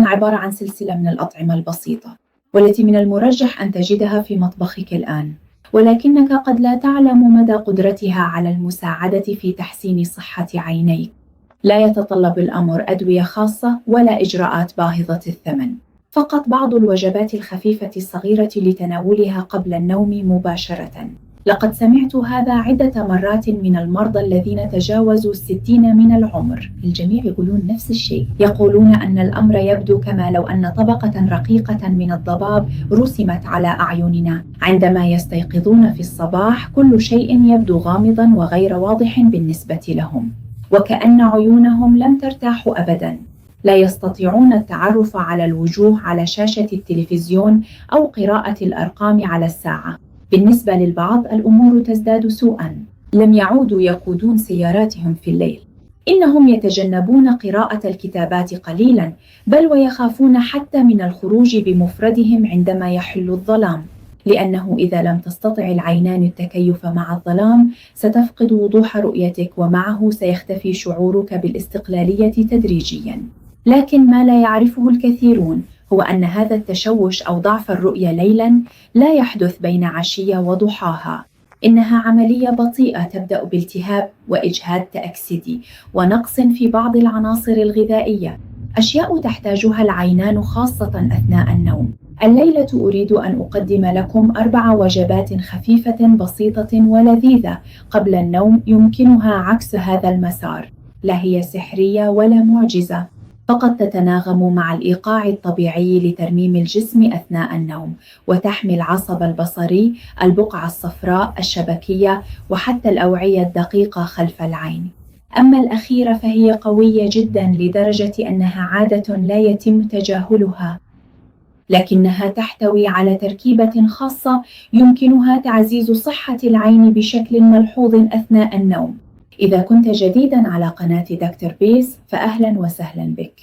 إنها عبارة عن سلسلة من الأطعمة البسيطة والتي من المرجح أن تجدها في مطبخك الآن، ولكنك قد لا تعلم مدى قدرتها على المساعدة في تحسين صحة عينيك. لا يتطلب الأمر أدوية خاصة ولا إجراءات باهظة الثمن، فقط بعض الوجبات الخفيفة الصغيرة لتناولها قبل النوم مباشرة. لقد سمعت هذا عدة مرات من المرضى الذين تجاوزوا 60 من العمر، الجميع يقولون نفس الشيء، يقولون أن الأمر يبدو كما لو أن طبقة رقيقة من الضباب رسمت على أعيننا. عندما يستيقظون في الصباح كل شيء يبدو غامضا وغير واضح بالنسبة لهم، وكأن عيونهم لم ترتاح أبدا. لا يستطيعون التعرف على الوجوه على شاشة التلفزيون أو قراءة الأرقام على الساعة. بالنسبة للبعض الأمور تزداد سوءاً، لم يعودوا يقودون سياراتهم في الليل، إنهم يتجنبون قراءة الكتابات قليلاً، بل ويخافون حتى من الخروج بمفردهم عندما يحل الظلام، لأنه إذا لم تستطع العينان التكيف مع الظلام ستفقد وضوح رؤيتك، ومعه سيختفي شعورك بالاستقلالية تدريجياً. لكن ما لا يعرفه الكثيرون هو أن هذا التشوش أو ضعف الرؤية ليلاً لا يحدث بين عشية وضحاها، إنها عملية بطيئة تبدأ بالتهاب وإجهاد تأكسدي ونقص في بعض العناصر الغذائية، أشياء تحتاجها العينان خاصة أثناء النوم. الليلة أريد أن أقدم لكم 4 وجبات خفيفة بسيطة ولذيذة قبل النوم يمكنها عكس هذا المسار. لا هي سحرية ولا معجزة، فقط تتناغم مع الإيقاع الطبيعي لترميم الجسم أثناء النوم، وتحمي العصب البصري، البقعة الصفراء، الشبكية، وحتى الأوعية الدقيقة خلف العين. أما الأخيرة فهي قوية جدا لدرجة أنها عادة لا يتم تجاهلها، لكنها تحتوي على تركيبة خاصة يمكنها تعزيز صحة العين بشكل ملحوظ أثناء النوم. إذا كنت جديداً على قناة دكتور بيس فأهلاً وسهلاً بك.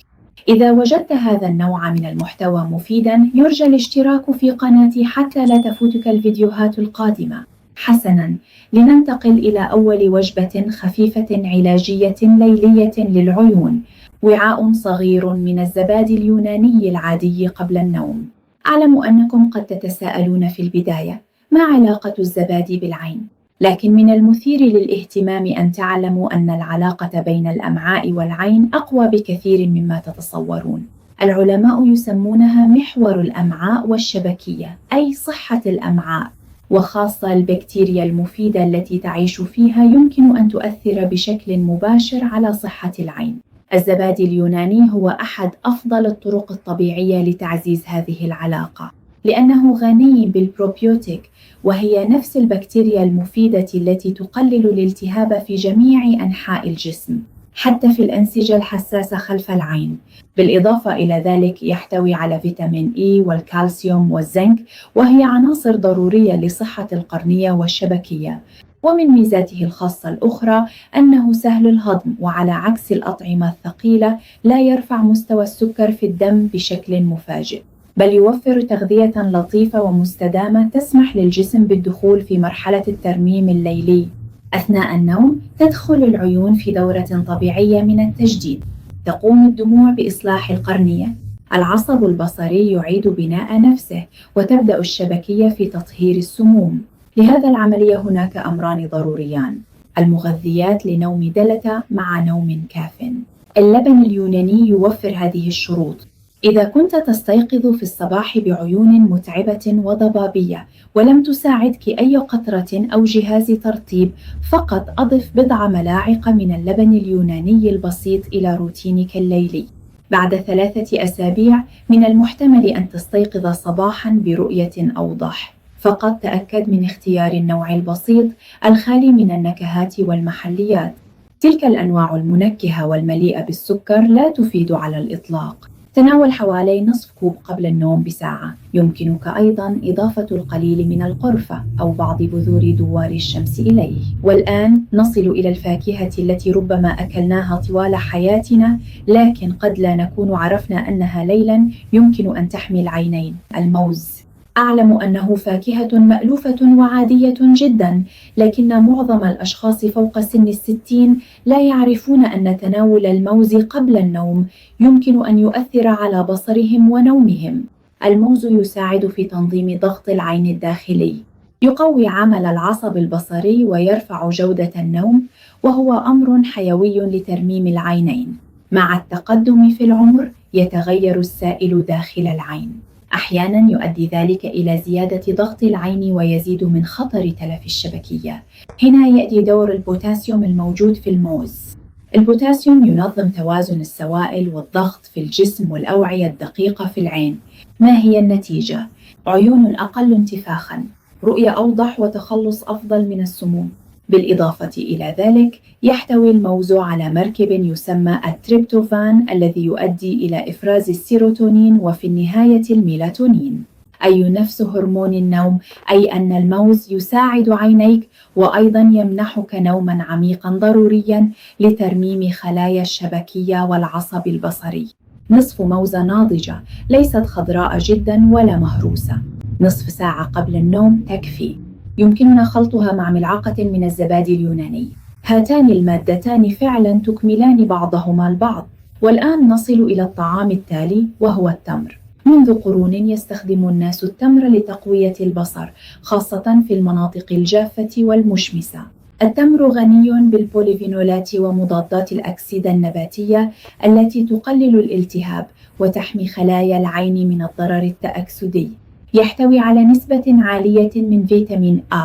إذا وجدت هذا النوع من المحتوى مفيداً يرجى الاشتراك في قناتي حتى لا تفوتك الفيديوهات القادمة. حسناً، لننتقل إلى أول وجبة خفيفة علاجية ليلية للعيون، وعاء صغير من الزبادي اليوناني العادي قبل النوم. أعلم أنكم قد تتساءلون في البداية: ما علاقة الزبادي بالعين؟ لكن من المثير للاهتمام أن تعلموا أن العلاقة بين الأمعاء والعين أقوى بكثير مما تتصورون. العلماء يسمونها محور الأمعاء والشبكية، أي صحة الأمعاء، وخاصة البكتيريا المفيدة التي تعيش فيها يمكن أن تؤثر بشكل مباشر على صحة العين. الزبادي اليوناني هو أحد أفضل الطرق الطبيعية لتعزيز هذه العلاقة، لأنه غني بالبروبيوتيك، وهي نفس البكتيريا المفيدة التي تقلل الالتهاب في جميع أنحاء الجسم، حتى في الأنسجة الحساسة خلف العين. بالإضافة إلى ذلك يحتوي على فيتامين إي والكالسيوم والزنك، وهي عناصر ضرورية لصحة القرنية والشبكية. ومن ميزاته الخاصة الأخرى أنه سهل الهضم، وعلى عكس الأطعمة الثقيلة لا يرفع مستوى السكر في الدم بشكل مفاجئ، بل يوفر تغذية لطيفة ومستدامة تسمح للجسم بالدخول في مرحلة الترميم الليلي. أثناء النوم تدخل العيون في دورة طبيعية من التجديد، تقوم الدموع بإصلاح القرنية، العصب البصري يعيد بناء نفسه، وتبدأ الشبكية في تطهير السموم. لهذا العملية هناك أمران ضروريان: المغذيات لنوم دلة مع نوم كاف. اللبن اليوناني يوفر هذه الشروط. إذا كنت تستيقظ في الصباح بعيون متعبة وضبابية ولم تساعدك أي قطرة أو جهاز ترطيب، فقط أضف بضع ملاعق من اللبن اليوناني البسيط إلى روتينك الليلي. بعد 3 أسابيع من المحتمل أن تستيقظ صباحاً برؤية أوضح. فقط تأكد من اختيار النوع البسيط الخالي من النكهات والمحليات. تلك الأنواع المنكهة والمليئة بالسكر لا تفيد على الإطلاق. تناول حوالي نصف كوب قبل النوم بساعة. يمكنك أيضاً إضافة القليل من القرفة أو بعض بذور دوار الشمس إليه. والآن نصل إلى الفاكهة التي ربما أكلناها طوال حياتنا، لكن قد لا نكون عرفنا أنها ليلاً يمكن أن تحمي العينين: الموز. أعلم أنه فاكهة مألوفة وعادية جدا، لكن معظم الأشخاص فوق سن 60 لا يعرفون أن تناول الموز قبل النوم يمكن أن يؤثر على بصرهم ونومهم. الموز يساعد في تنظيم ضغط العين الداخلي، يقوي عمل العصب البصري ويرفع جودة النوم، وهو أمر حيوي لترميم العينين. مع التقدم في العمر يتغير السائل داخل العين، أحياناً يؤدي ذلك إلى زيادة ضغط العين ويزيد من خطر تلف الشبكية. هنا يأتي دور البوتاسيوم الموجود في الموز. البوتاسيوم ينظم توازن السوائل والضغط في الجسم والأوعية الدقيقة في العين. ما هي النتيجة؟ عيون أقل انتفاخاً، رؤية أوضح وتخلص أفضل من السموم. بالإضافة إلى ذلك يحتوي الموز على مركب يسمى التريبتوفان الذي يؤدي إلى إفراز السيروتونين وفي النهاية الميلاتونين، أي نفس هرمون النوم، أي أن الموز يساعد عينيك وأيضا يمنحك نوما عميقا ضروريا لترميم خلايا الشبكية والعصب البصري. نصف موزة ناضجة، ليست خضراء جدا ولا مهروسة، نصف ساعة قبل النوم تكفي. يمكننا خلطها مع ملعقة من الزبادي اليوناني. هاتان المادتان فعلا تكملان بعضهما البعض. والآن نصل إلى الطعام التالي وهو التمر. منذ قرون يستخدم الناس التمر لتقوية البصر، خاصة في المناطق الجافة والمشمسة. التمر غني بالبوليفينولات ومضادات الأكسدة النباتية التي تقلل الالتهاب وتحمي خلايا العين من الضرر التأكسدي. يحتوي على نسبة عالية من فيتامين A،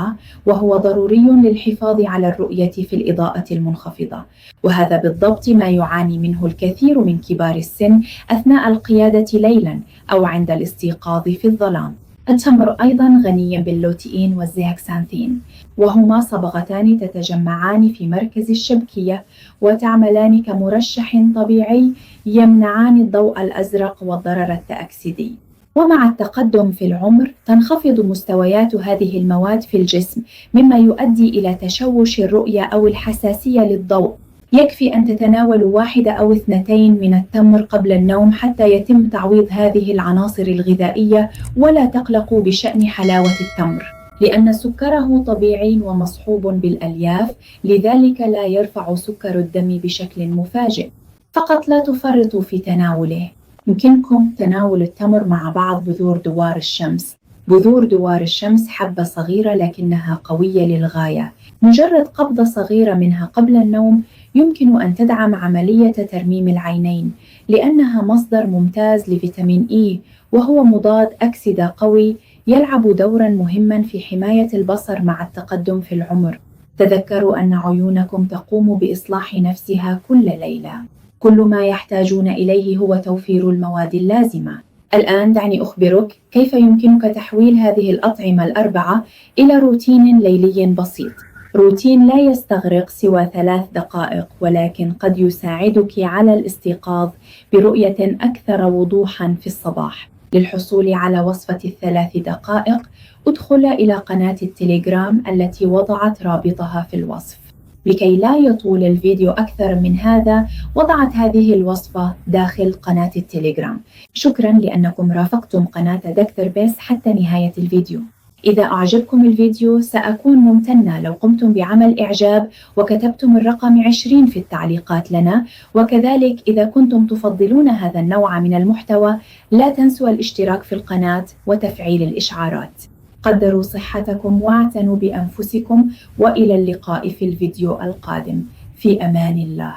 وهو ضروري للحفاظ على الرؤية في الإضاءة المنخفضة، وهذا بالضبط ما يعاني منه الكثير من كبار السن أثناء القيادة ليلاً أو عند الاستيقاظ في الظلام. التمر أيضاً غني باللوتيين والزياكسانثين، وهما صبغتان تتجمعان في مركز الشبكية وتعملان كمرشح طبيعي يمنعان الضوء الأزرق والضرر التأكسدي. ومع التقدم في العمر تنخفض مستويات هذه المواد في الجسم، مما يؤدي إلى تشوش الرؤية أو الحساسية للضوء. يكفي أن تتناولوا 1 أو 2 من التمر قبل النوم حتى يتم تعويض هذه العناصر الغذائية، ولا تقلقوا بشأن حلاوة التمر، لأن سكره طبيعي ومصحوب بالألياف، لذلك لا يرفع سكر الدم بشكل مفاجئ. فقط لا تفرطوا في تناوله. يمكنكم تناول التمر مع بعض بذور دوار الشمس. بذور دوار الشمس حبة صغيرة لكنها قوية للغاية. مجرد قبضة صغيرة منها قبل النوم يمكن أن تدعم عملية ترميم العينين، لأنها مصدر ممتاز لفيتامين إي، وهو مضاد أكسدة قوي يلعب دورا مهما في حماية البصر مع التقدم في العمر. تذكروا أن عيونكم تقوم بإصلاح نفسها كل ليلة. كل ما يحتاجون إليه هو توفير المواد اللازمة. الآن دعني أخبرك كيف يمكنك تحويل هذه الأطعمة الأربعة إلى روتين ليلي بسيط. روتين لا يستغرق سوى 3 دقائق، ولكن قد يساعدك على الاستيقاظ برؤية أكثر وضوحا في الصباح. للحصول على وصفة 3 دقائق ادخل إلى قناة التليجرام التي وضعت رابطها في الوصف. لكي لا يطول الفيديو أكثر من هذا وضعت هذه الوصفة داخل قناة التليجرام. شكرا لأنكم رافقتم قناة دكتور بيس حتى نهاية الفيديو. إذا أعجبكم الفيديو سأكون ممتنة لو قمتم بعمل إعجاب وكتبتم الرقم 20 في التعليقات لنا، وكذلك إذا كنتم تفضلون هذا النوع من المحتوى لا تنسوا الاشتراك في القناة وتفعيل الإشعارات. قدروا صحتكم واعتنوا بأنفسكم، وإلى اللقاء في الفيديو القادم. في أمان الله.